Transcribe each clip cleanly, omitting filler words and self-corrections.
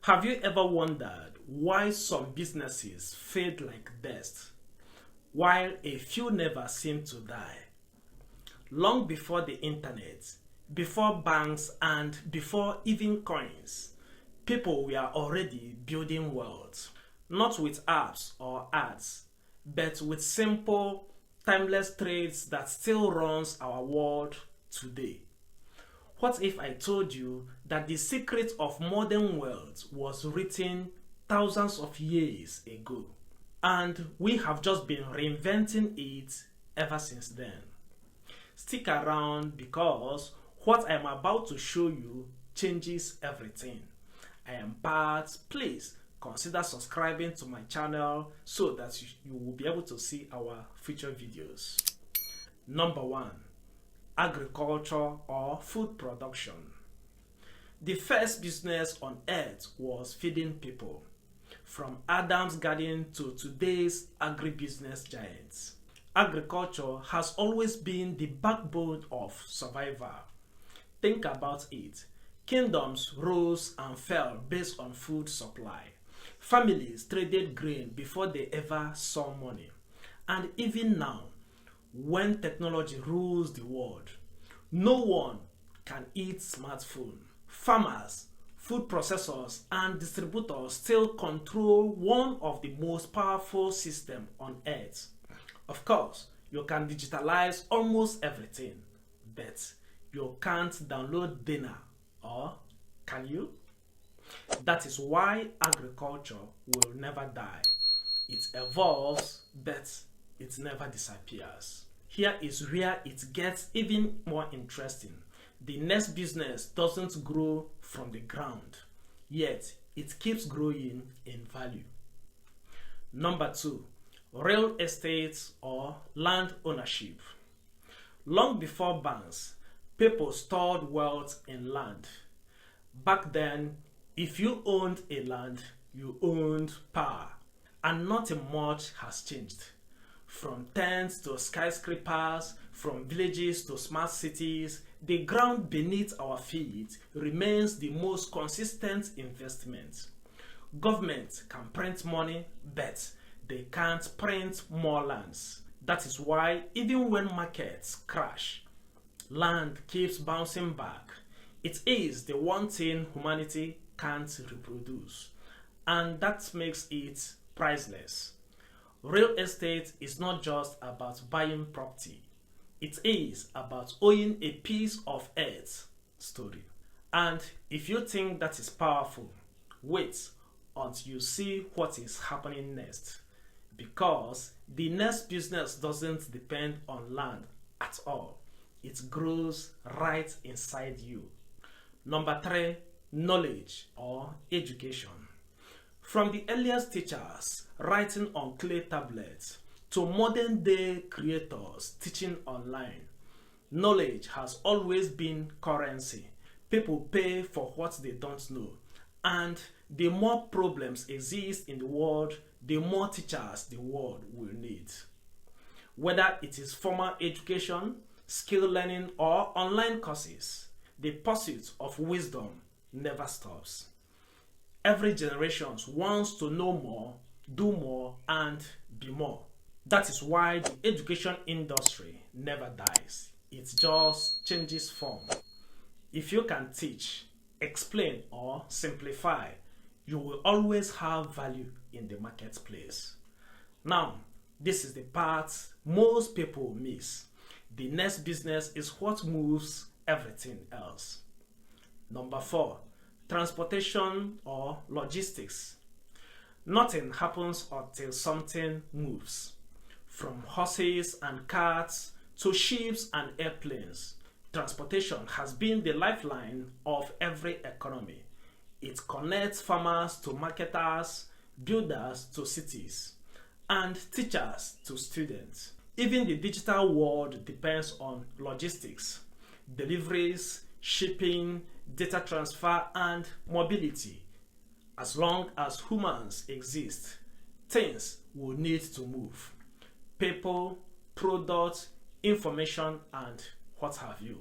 Have you ever wondered why some businesses fade like dust, while a few never seem to die? Long before the internet, before banks, and before even coins, people were already building wealth, not with apps or ads, but with simple, timeless trades that still runs our world today. What if I told you that the secret of modern wealth was written thousands of years ago, and we have just been reinventing it ever since then? Stick around because what I'm about to show you changes everything. I am Pat. Please consider subscribing to my channel so that you will be able to see our future videos. Number 1. Agriculture or food production. The first business on earth was feeding people, from Adam's garden to today's agribusiness giants. Agriculture has always been the backbone of survival. Think about it. Kingdoms rose and fell based on food supply. Families traded grain before they ever saw money. And even now, when technology rules the world, no one can eat smartphone. Farmers, food processors, and distributors still control one of the most powerful systems on earth. Of course, you can digitalize almost everything, but you can't download data, or can you? That is why agriculture will never die. It evolves, but it never disappears. Here is where it gets even more interesting. The next business doesn't grow from the ground, yet it keeps growing in value. Number 2. Real estate or land ownership. Long before banks, people stored wealth in land. Back then, if you owned a land, you owned power, and nothing much has changed. From tents to skyscrapers, from villages to smart cities, the ground beneath our feet remains the most consistent investment. Government can print money, but they can't print more lands. That is why even when markets crash, land keeps bouncing back. It is the one thing humanity can't reproduce, and that makes it priceless. Real estate is not just about buying property. It is about owning a piece of earth story. And if you think that is powerful, wait until you see what is happening next. Because the next business doesn't depend on land at all. It grows right inside you. Number 3, knowledge or education. From the earliest teachers writing on clay tablets to modern day creators teaching online, knowledge has always been currency. People pay for what they don't know. And the more problems exist in the world, the more teachers the world will need. Whether it is formal education, skill learning, or online courses, the pursuit of wisdom never stops. Every generation wants to know more, do more, and be more. That is why the education industry never dies. It just changes form. If you can teach, explain, or simplify, you will always have value in the marketplace. Now, this is the part most people miss. The next business is what moves everything else. Number 4, transportation or logistics. Nothing happens until something moves. From horses and carts to ships and airplanes, transportation has been the lifeline of every economy. It connects farmers to marketers, builders to cities, and teachers to students. Even the digital world depends on logistics, deliveries, shipping, data transfer, and mobility. As long as humans exist, things will need to move. People, products, information, and what have you.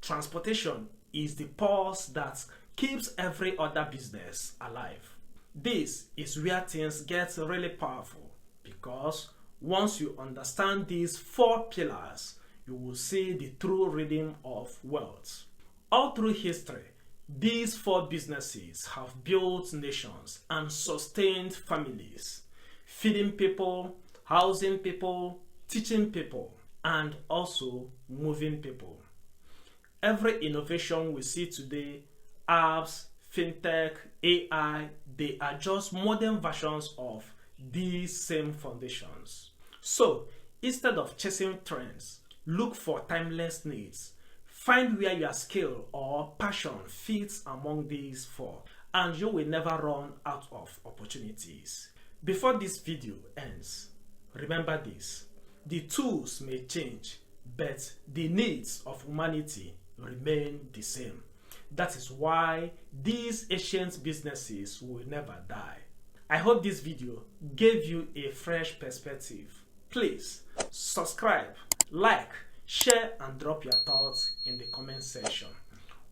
Transportation is the pulse that keeps every other business alive. This is where things get really powerful, because once you understand these 4 pillars, you will see the true rhythm of wealth. All through history, these 4 businesses have built nations and sustained families, feeding people, housing people, teaching people, and also moving people. Every innovation we see today, apps, fintech, AI, they are just modern versions of these same foundations. So instead of chasing trends, look for timeless needs. Find where your skill or passion fits among these 4, and you will never run out of opportunities. Before this video ends, remember this: the tools may change, but the needs of humanity remain the same. That is why these ancient businesses will never die. I hope this video gave you a fresh perspective. Please subscribe, like, share, and drop your thoughts in the comment section.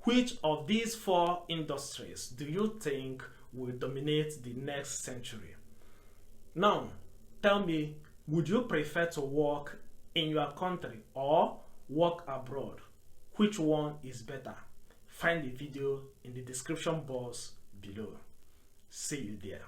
Which of these 4 industries do you think will dominate the next century? Now, tell me, would you prefer to work in your country or work abroad? Which one is better? Find the video in the description box below. See you there.